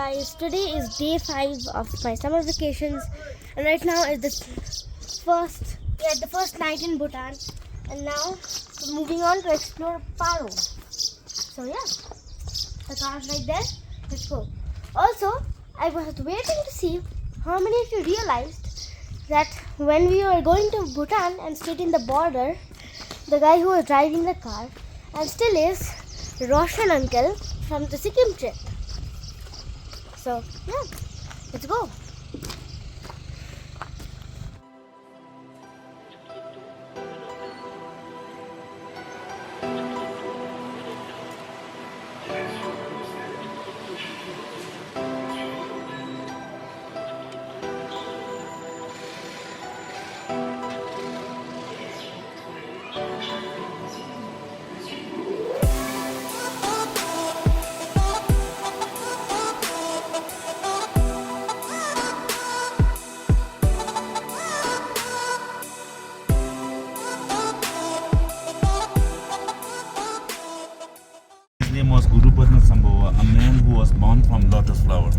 guys, today is day 5 of my summer vacations, and right now is the first night in Bhutan, and now we're moving on to explore Paro. So yeah, the car's right there. Let's go. Also, I was waiting to see how many of you realized that when we were going to Bhutan and stayed in the border, the guy who was driving the car and still is Roshan uncle from the Sikkim trip. So yeah, let's go. His name was Sambhava, a man who was born from lotus flower.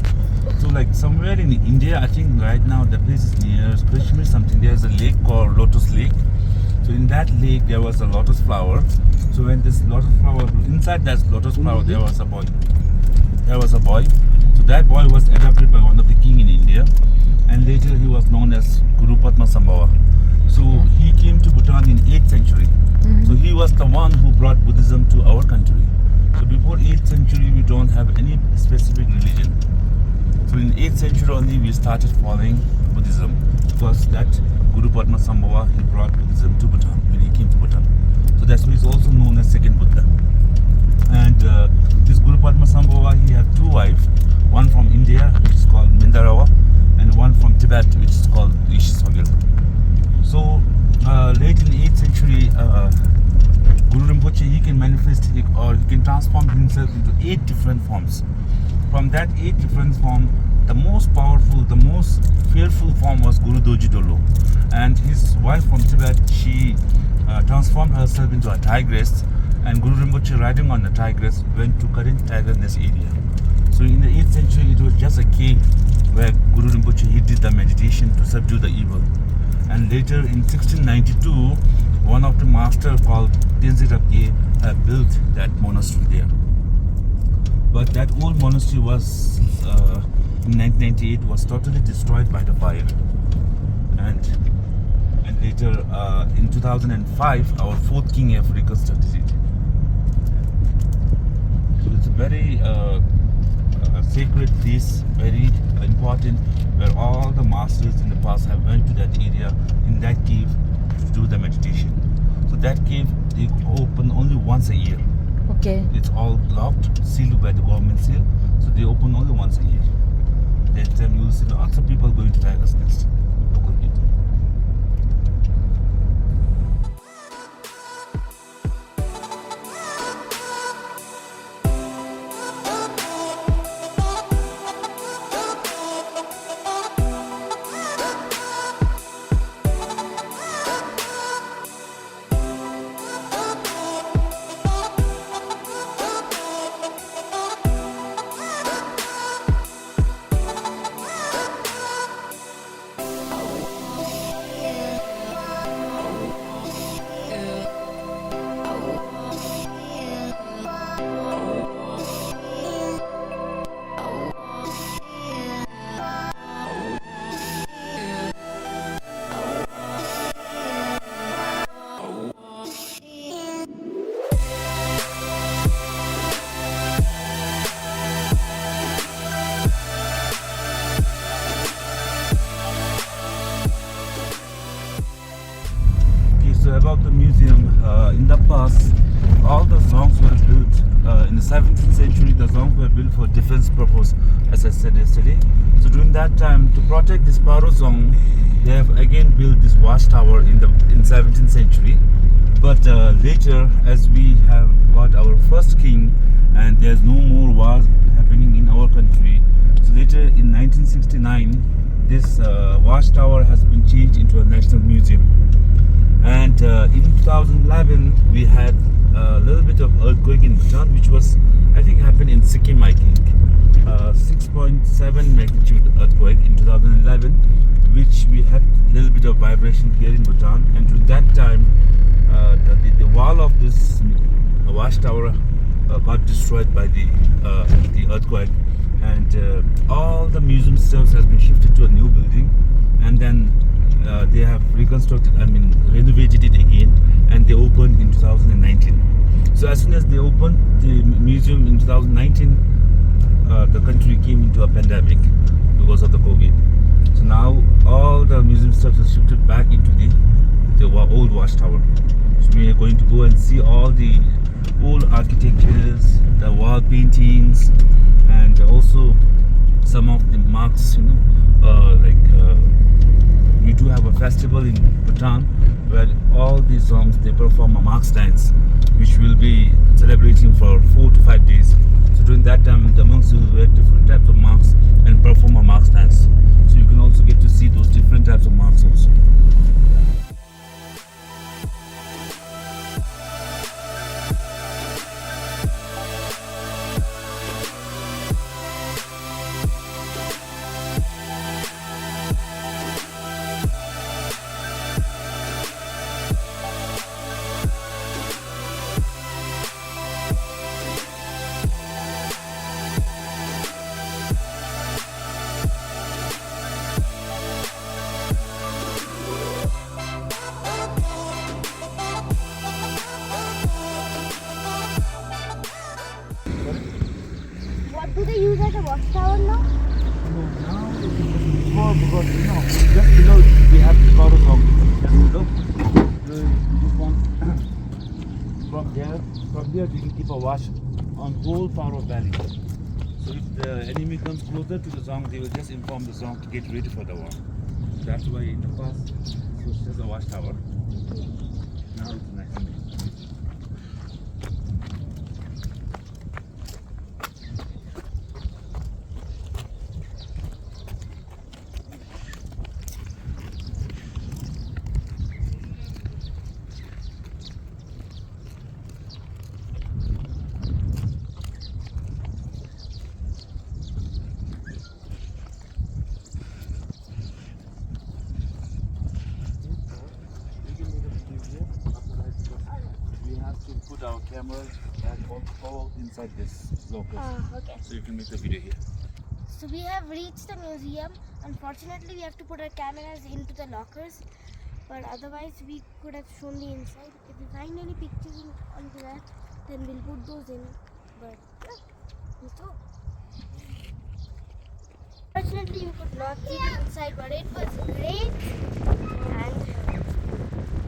So like somewhere in India, I think right now the place is near Kashmir something, there's a lake called Lotus Lake. So in that lake there was a lotus flower. So when this lotus flower, inside that lotus flower there was a boy. So that boy was adopted by one of the king in India, and later he was known as Guru Padma Sambhava. So he came to Bhutan in 8th century. So he was the one who brought Buddhism to our country. So before 8th century we don't have any specific religion. So in 8th century only we started following Buddhism, because that Guru Padma Sambhava, he brought Buddhism to Bhutan when he came to Bhutan. So that's why he's also known as second Buddha. And this Guru Padma Sambhava, he had two wives, one from India which is called Mindarawa, and one from Tibet which is called Ishisogil. So late in 8th century, Guru Rinpoche, he can manifest or he can transform himself into 8 different forms. From that 8 different forms, the most powerful, the most fearful form was Guru Doji Dolo. And his wife from Tibet, she transformed herself into a tigress, and Guru Rinpoche, riding on the tigress, went to current Tiger Nest area. So in the 8th century, it was just a cave where Guru Rinpoche, he did the meditation to subdue the evil. And later in 1692, one of the masters called Tenzin Rabgye built that monastery there. But that old monastery was, in 1998, was totally destroyed by the fire. And later, in 2005, our 4th king have reconstructed it. So it's a very sacred place, very important, where all the masters in the past have went to that area, in that cave, to do the meditation. So that cave, they open only once a year. Okay. It's all locked, sealed by the government seal. So they open only once a year. That time you will see lots of people going to Tiger's Nest, local people. So about the museum, in the past, all the songs were built in the 17th century. The songs were built for defense purpose, as I said yesterday. So during that time, to protect this Paro song, they have again built this watchtower in 17th century. But later, as we have got our first king, and there's no more wars happening in our country, so later in 1969, this watchtower has been changed into a national museum. And in 2011 we had a little bit of earthquake in Bhutan, which was, I think, happened in Sikkim, I think. 6.7 magnitude earthquake in 2011, which we had a little bit of vibration here in Bhutan. And during that time, the wall of this watchtower got destroyed by the earthquake, and all the museum stuff has been shifted to a new building, and then they have renovated it again, and they opened in 2019. So as soon as they opened the museum in 2019, the country came into a pandemic because of the COVID. So now all the museum stuff is shifted back into the old watchtower. So we are going to go and see all the old architectures, the wall paintings, and also some of the marks. We do have a festival in Bhutan where all these songs they perform a marks dance, which will be celebrating for 4 to 5 days. So during that time, the monks will wear different types of marks and perform a marks dance. So you can also get to see those different types of marks also. What do they use as a watchtower now? Now because just below we have the Paro song. Just below. This one from there we can keep a watch on whole Paro Valley. So if the enemy comes closer to the song, they will just inform the song to get ready for the war. That's why in the past it was just a watchtower. Now it's nice. Put our cameras and all inside this locker. Okay. So you can make the video here. So we have reached the museum. Unfortunately, we have to put our cameras into the lockers, but otherwise we could have shown the inside. If we find any pictures on that, then we'll put those in. But yeah, so. Unfortunately, you could not see the inside, but it was great. And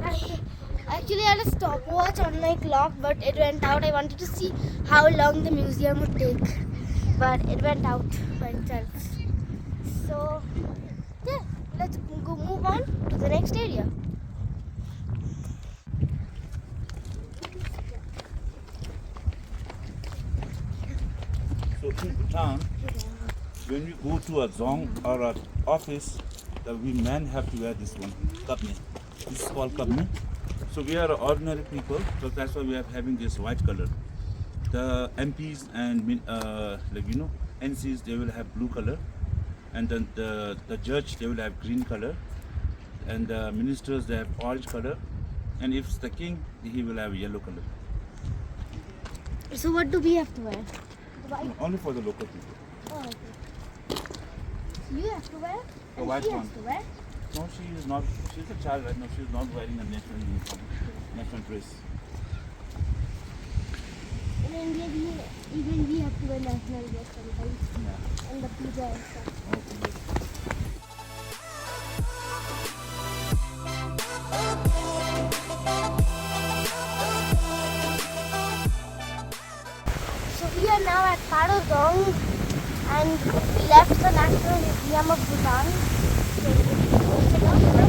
I actually had a stopwatch on my clock, but it went out. I wanted to see how long the museum would take, but it went out by itself. So yeah, let's go move on to the next area. So in Bhutan, when we go to a zong or an office, the men have to wear this one, kapni. This is called kapni. So we are ordinary people, so that's why we are having this white color. The MPs and NCs, they will have blue color, and then the judge, they will have green color, and the ministers, they have orange color, and if it's the king, he will have yellow color. So what do we have to wear? No, only for the local people. Oh, okay. You have to wear, The and white she one. has to wear. No, she is not. She's a child right now. She is not wearing a national uniform, national dress. In India, even we have to wear national dress sometimes, Yeah. and the puja and stuff. Okay. So we are now at Paro and we left the National Museum of Bhutan. So we'll check out now.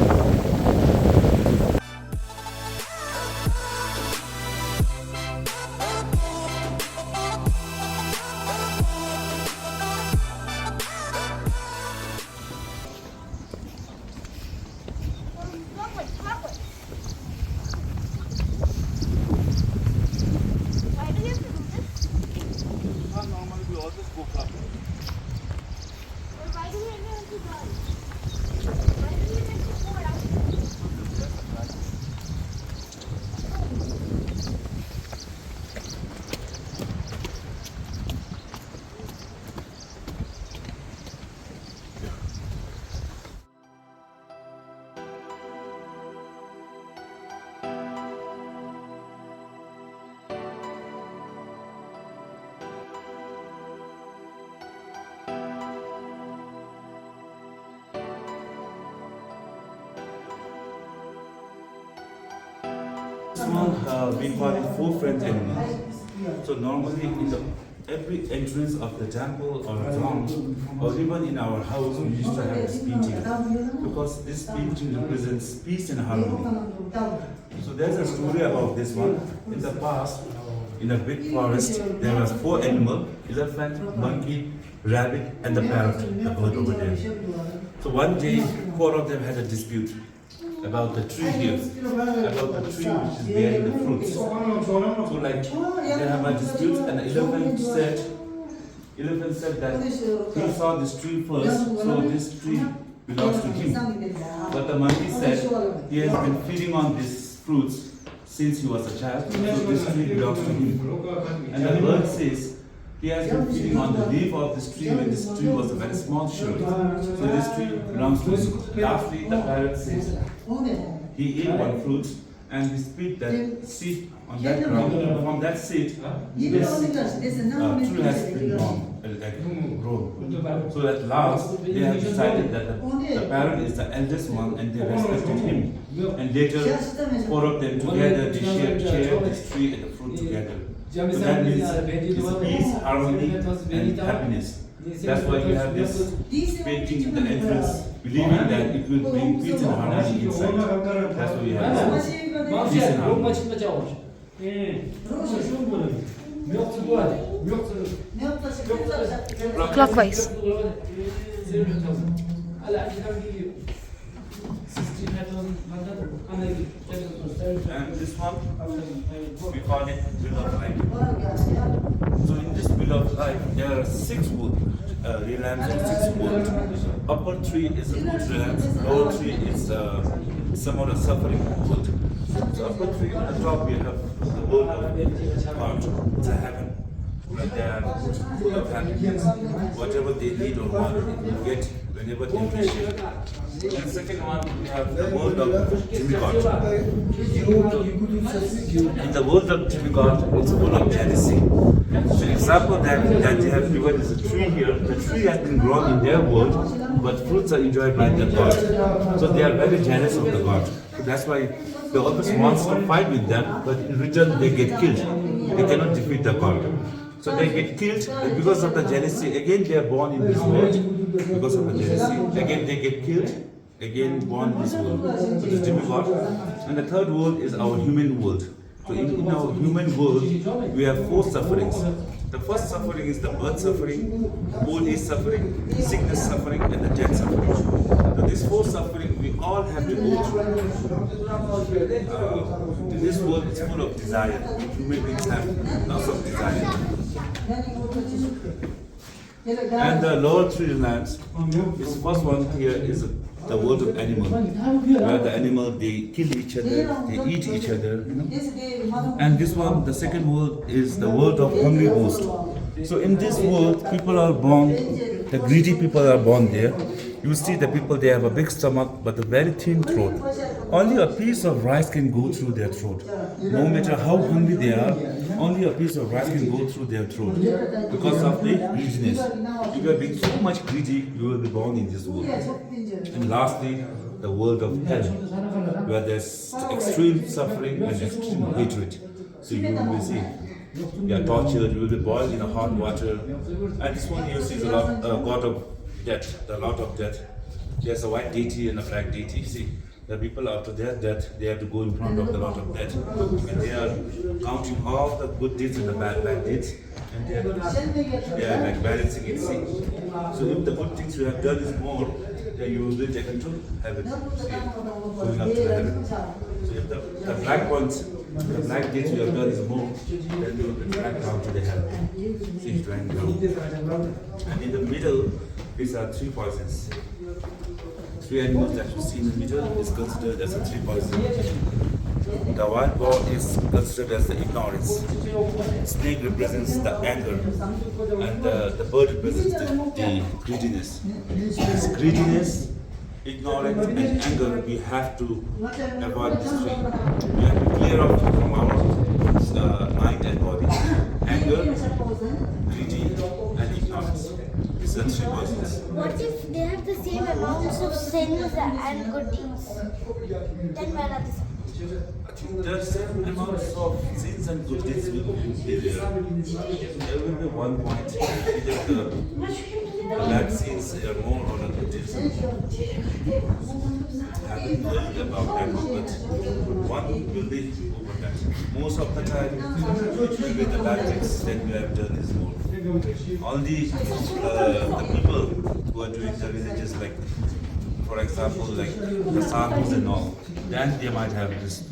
Why do we have to do this? Normally we always go club. one we call it four friends animals. So normally in every entrance of the temple or town or even in our house we used to have this painting because this painting represents peace and harmony. So there's a story about this one. In the past, in a big forest, there was four animals: elephant, monkey, rabbit, and the parrot, the bird over there. So one day, four of them had a dispute about the tree here, about the tree which is bearing the fruits. So like they have a dispute, and the elephant said that he saw this tree first, so this tree belongs to him. But the monkey said he has been feeding on these fruits since he was a child, so this tree belongs to him. And the bird says he has been feeding on the leaf of this tree when this tree was a very small shoot. So this tree belongs to him. Lastly, the parrot says he ate one fruit and he spit that seed on that ground. And from that seed, this tree has been grown. So at last, they have decided that the parrot is the eldest one and they respected him. And later, four of them together, they shared this tree and the fruit together. So that means it's peace, harmony, and happiness. That's why you have this painting in the entrance, believing that it will bring peace and harmony inside. That's why you have this peace and harmony. Clockwise. And this one, we call it Wheel of Life. So in this Wheel of Life, there are 6 wood, realms and 6 wood. Upper tree is a good realm, lower tree is some of the suffering wood. So upper tree on the top we have the wood of God, it's a heaven. Where they are full of happiness. Whatever they need or want, they will get whenever they appreciate. And second one, we have the world of demigod. In the world of demigod, it's full of jealousy. So example that they have given is a tree here. The tree has been grown in their world, but fruits are enjoyed by the god. So they are very jealous of the god. So that's why they always want to fight with them, but in return they get killed. They cannot defeat the god. So they get killed because of the jealousy. Again, they are born in this world because of the jealousy. Again, they get killed. Again, born in this world. So this demigod. And the third world is our human world. So in our human world, we have 4 sufferings. The first suffering is the birth suffering, old age suffering, sickness suffering, and the death suffering. So these 4 suffering we all have to go through. This world is full of desire. Human beings have lots of desire. And the lower 3 lands, this first one here is the world of animal, where the animal they kill each other, they eat each other. And this one, the second world, is the world of hungry ghost. So in this world, people are born, the greedy people are born there. You see the people, they have a big stomach but a very thin throat. Only a piece of rice can go through their throat. No matter how hungry they are, only a piece of rice can go through their throat because of the greediness. If you are being so much greedy, you will be born in this world. And lastly, the world of hell, where there's extreme suffering and extreme hatred. So you will see, you are tortured, you will be boiled in a hot water. And this one here is a god of death, the Lord of Death. There's a white deity and a black deity. You see, the people after their death, they have to go in front of the Lord of Death. And they are counting all the good deeds and the bad deeds. And they are like balancing it. See? So if the good things you have done is more, then you will be taken to heaven. See? Going up to heaven. So if the black ones, the black deeds you have done is more, then you will be dragged down to the hell. See, dragged down. And in the middle, these are 3 poisons. 3 animals that you see in the middle is considered as a 3 poison. The wild boar is considered as the ignorance. Snake represents the anger, and the bird represents the greediness. This greediness, ignorance, and anger, we have to avoid these 3. We have to clear out from our mind and body. Anger, greedy, and ignorance. These are 3 poisons. What if they have the same amounts of sins and good deeds? Then where are the sins? There are certain amounts of sins and good deeds will be there. There will be one point either the bad sins are more or the good deeds. I haven't heard about that one, but one will be over that. Most of the time, it will be the bad deeds that we have done is more. Only the people who are doing the religious, like for example, like the sadhus and all, then they might have this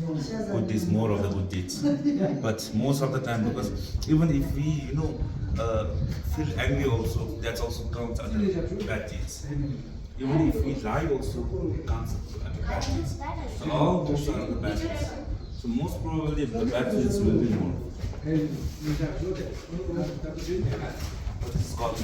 good deeds, more of the good deeds. But most of the time, because even if we, feel angry also, that also counts under bad deeds. Even if we lie also counts under bad deeds. So all those are the bad deeds. So most probably the bad deeds will be more. What is called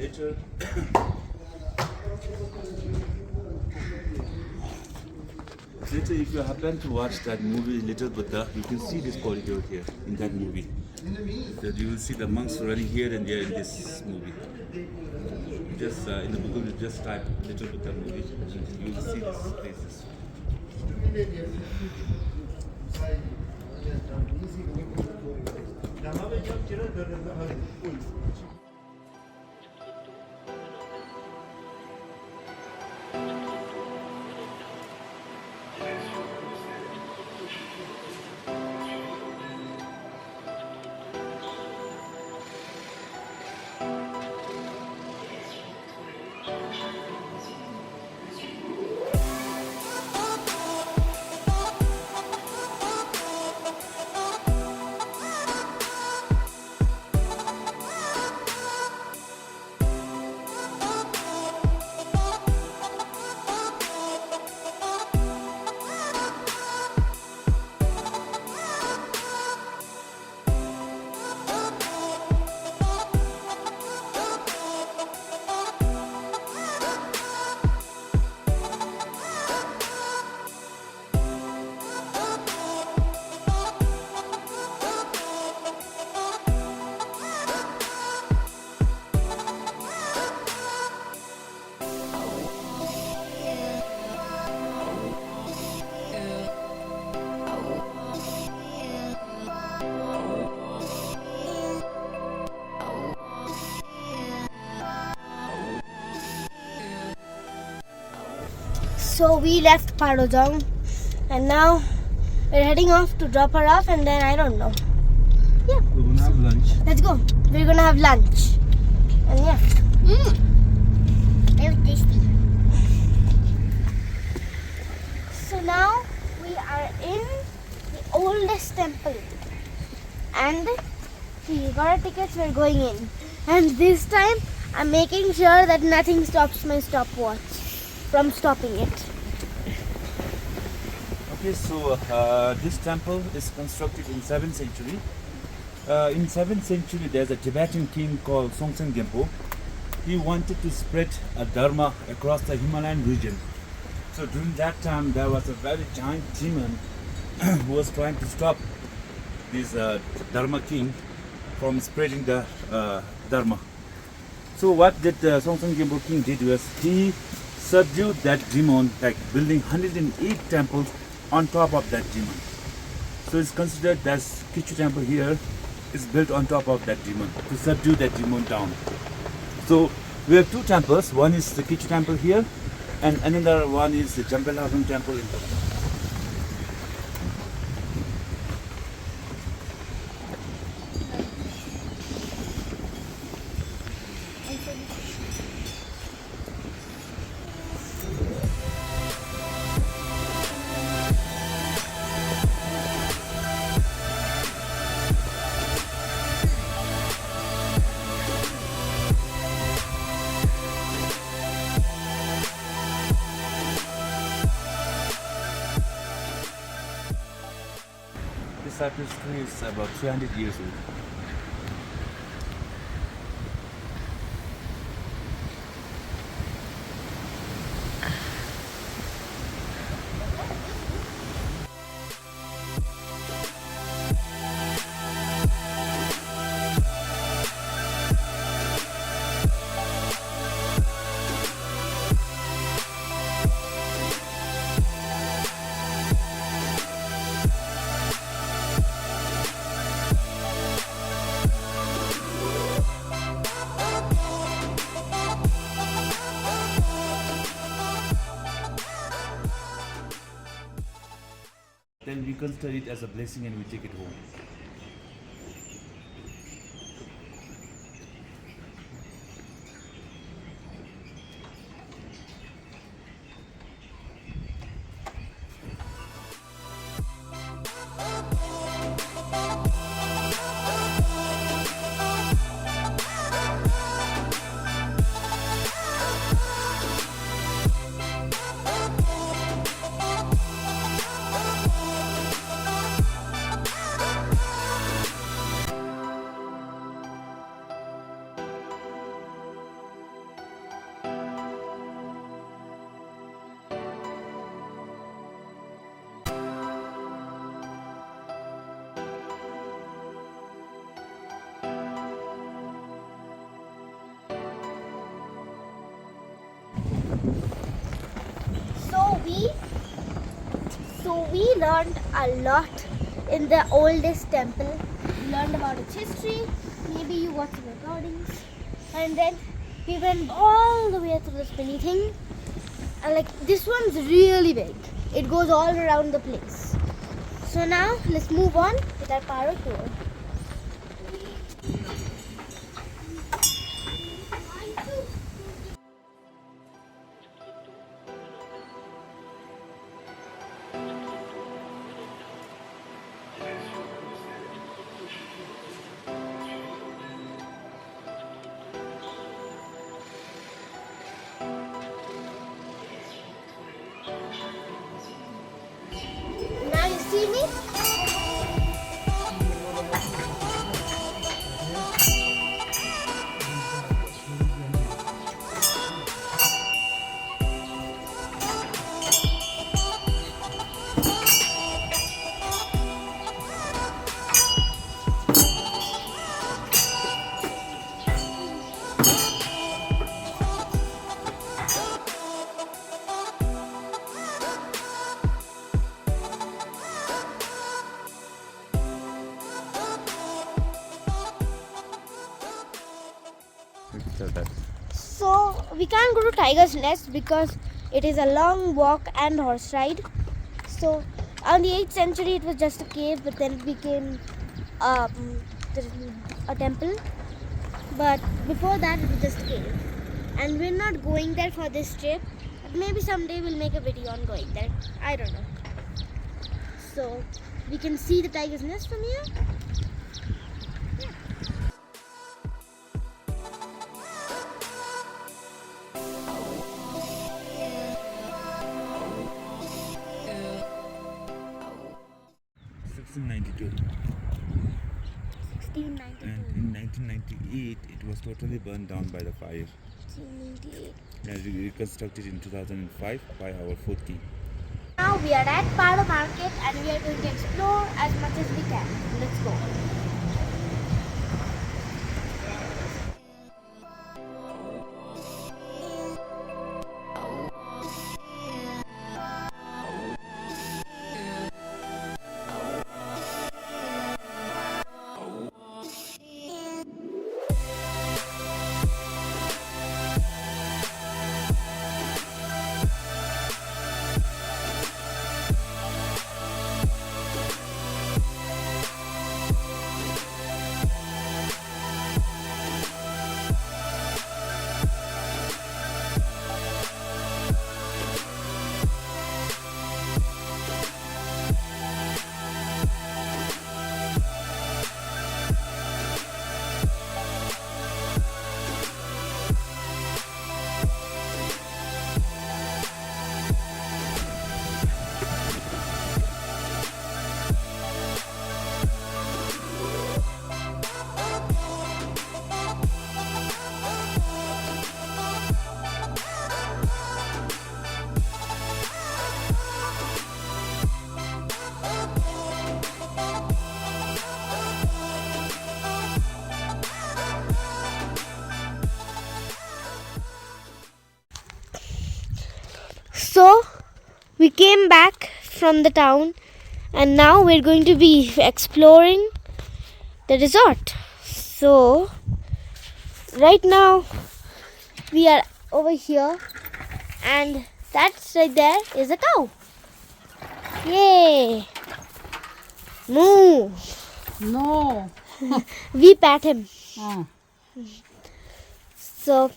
later. Later, if you happen to watch that movie Little Buddha, you can see this corridor here in that movie. That you will see the monks running here and there in this movie. Just in the Google, you just type Little Buddha movie, and you will see these places. So we left Paro and now we're heading off to drop her off, and then I don't know. Yeah. We're gonna have lunch. Let's go. We're gonna have lunch. And yeah. Very tasty. So now we are in the oldest temple. And we got our tickets, we're going in. And this time I'm making sure that nothing stops my stopwatch from stopping it. Okay, so this temple is constructed in 7th century. In 7th century, there's a Tibetan king called Songtsen Gempo. He wanted to spread a dharma across the Himalayan region. So during that time, there was a very giant demon who was trying to stop this dharma king from spreading the dharma. So what did Songtsen Gempo king did was he subdued that demon, like building 108 temples on top of that demon. So it's considered that Kichu temple here is built on top of that demon to subdue that demon down. So we have two temples. One is the Kichu temple here, and another one is the Jambelagun temple in Bhutan. This cypress tree is about 300 years old. then we consider it as a blessing and we take it home. So we learned a lot in the oldest temple. We learned about its history. Maybe you watched some recordings, and then we went all the way through the spinny thing. And like this one's really big. It goes all around the place. So now let's move on with our Paro tour. Now you see me? So we can't go to Tiger's Nest because it is a long walk and horse ride. So on the 8th century it was just a cave, but then it became a temple. But before that it was just a cave. And we're not going there for this trip. But maybe someday we'll make a video on going there. I don't know. So we can see the Tiger's Nest from here. In 1692. and in 1998 it was totally burned down by the fire 1898. and reconstructed in 2005 by our fourth king. Now we are at Paro market and we are going to explore as much as we can. Let's go. So we came back from the town and now we're going to be exploring the resort. So right now we are over here and that's right there is a cow. Yay! No. No. We pat him. Ah. So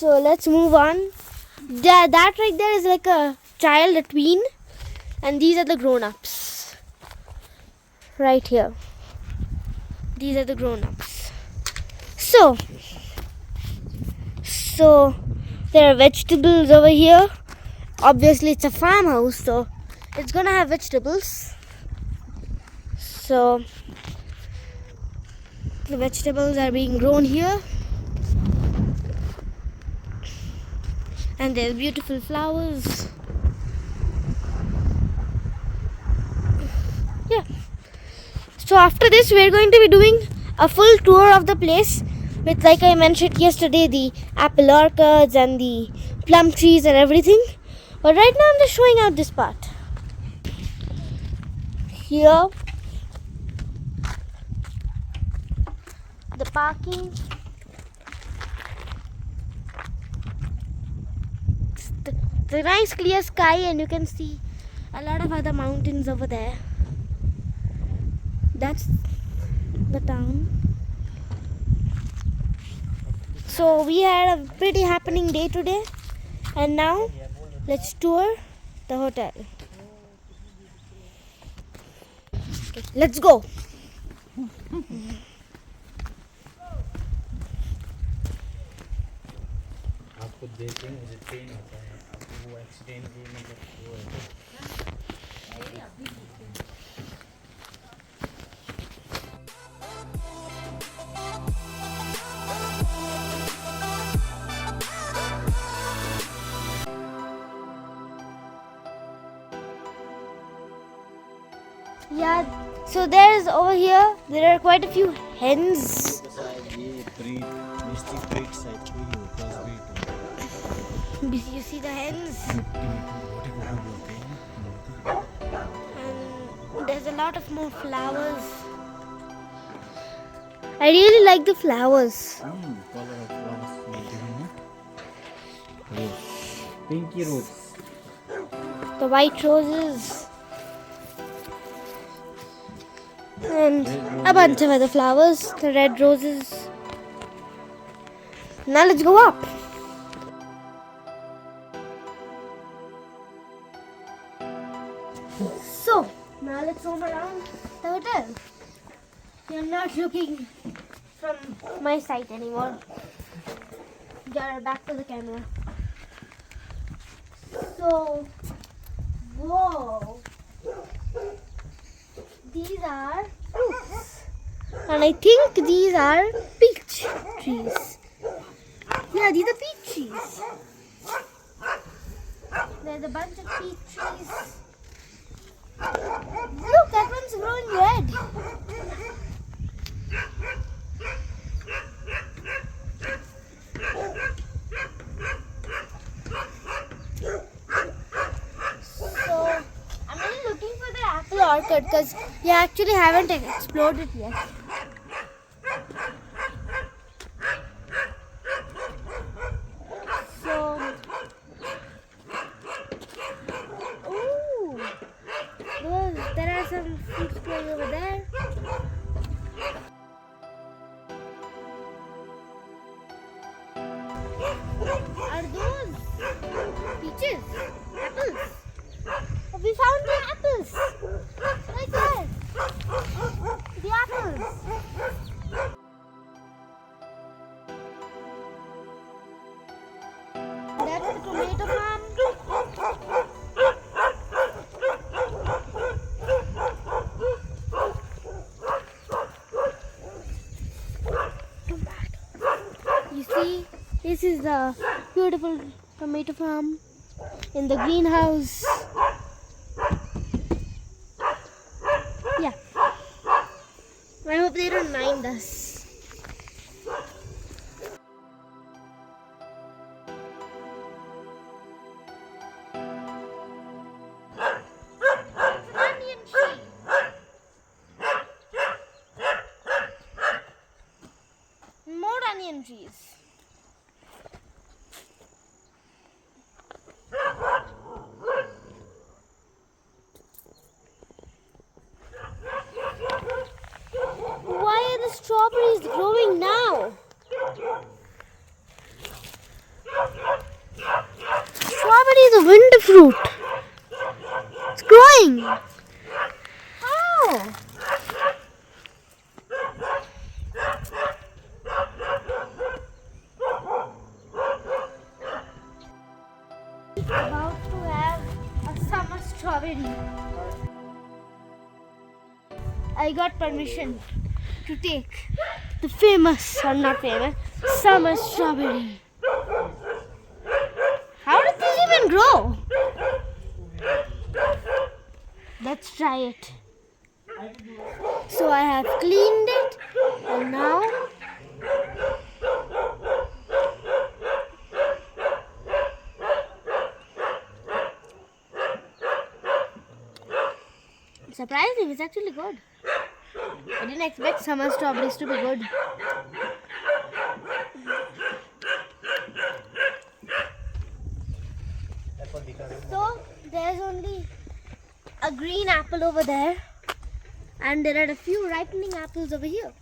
let's move on. That right there is like a child, a tween, and these are the grown-ups. Right here. These are the grown-ups. So there are vegetables over here. Obviously, it's a farmhouse, so it's gonna have vegetables. So the vegetables are being grown here. And there's beautiful flowers. Yeah. So after this, we're going to be doing a full tour of the place with, like I mentioned yesterday, the apple orchards and the plum trees and everything. But right now, I'm just showing out this part. Here, the parking. The nice clear sky, and you can see a lot of other mountains over there. That's the town. So we had a pretty happening day today, and now let's tour the hotel. Okay, let's go. आपको देखें मुझे train होता है आपको वो accident भी मतलब वो है Yeah, so there's over here, there are quite a few hens. ये ब्रीड मिस्टिक ब्रीड साइड कोई होता है breed You see the hens? मोटी को बोलते हैं And there's a lot of more flowers. I really like the flowers. Colour of flowers मिलते हैं ना ये पिंकी रोज The white roses. And a bunch of other flowers, the red roses. Now let's go up. So, now let's roam around the hotel. You're not looking from my side anymore. You're back to the camera. So, whoa. These are fruits. And I think these are peach trees. Yeah, these are peach trees. There's a bunch of peach trees. Look, that one's growing red. So, I'm really looking for the apple orchard because we actually haven't explored it yet. So, ooh, there are some fruits growing over there. Are those peaches? Apples? Oh, we found the apples! Right there! The apples! That's the tomato farm. You see, this is the beautiful tomato farm in the greenhouse. Yeah. I hope they don't mind us. Onion tree. More onion trees. the fruit? It's growing. How? About to have a summer strawberry. I got permission to take the famous, or not famous, summer strawberry. How did this even grow? Let's try it. So I have cleaned it, and now surprising, it's actually good. I didn't expect summer strawberries to be good. So there's only a green apple over there, and there are a few ripening apples over here.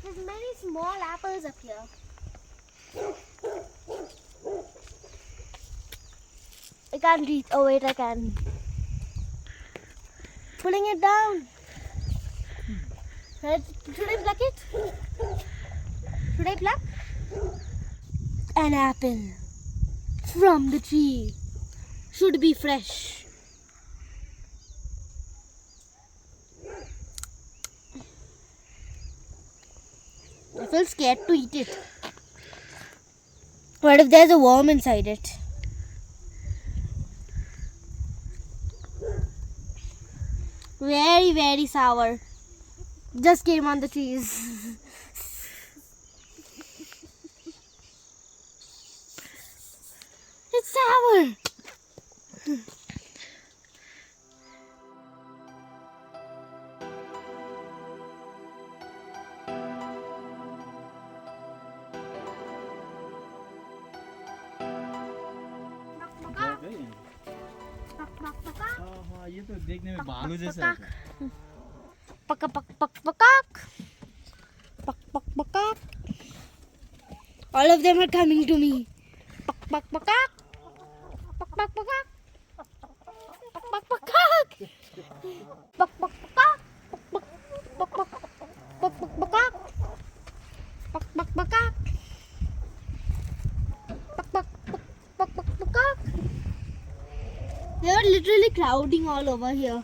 There's many small apples up here. I can't reach. Oh wait, I can. Pulling it down. Should I pluck it? Should I pluck? An apple from the tree. Should be fresh. I feel scared to eat it. What if there's a worm inside it? Very, very sour. Just came on the trees. It's sour. हाँ ये तो देखने में भालू जैसा है Paka pak pak pakak. Pak pak pakak. All of them are coming to me. Pak pak pakak. Pak pak pakak. Pak pak pakak. Pak pak pakak. Pak pak pak pak pakak. Pak pak pakak. Pak pak pak pak pakak. They are literally crowding all over here.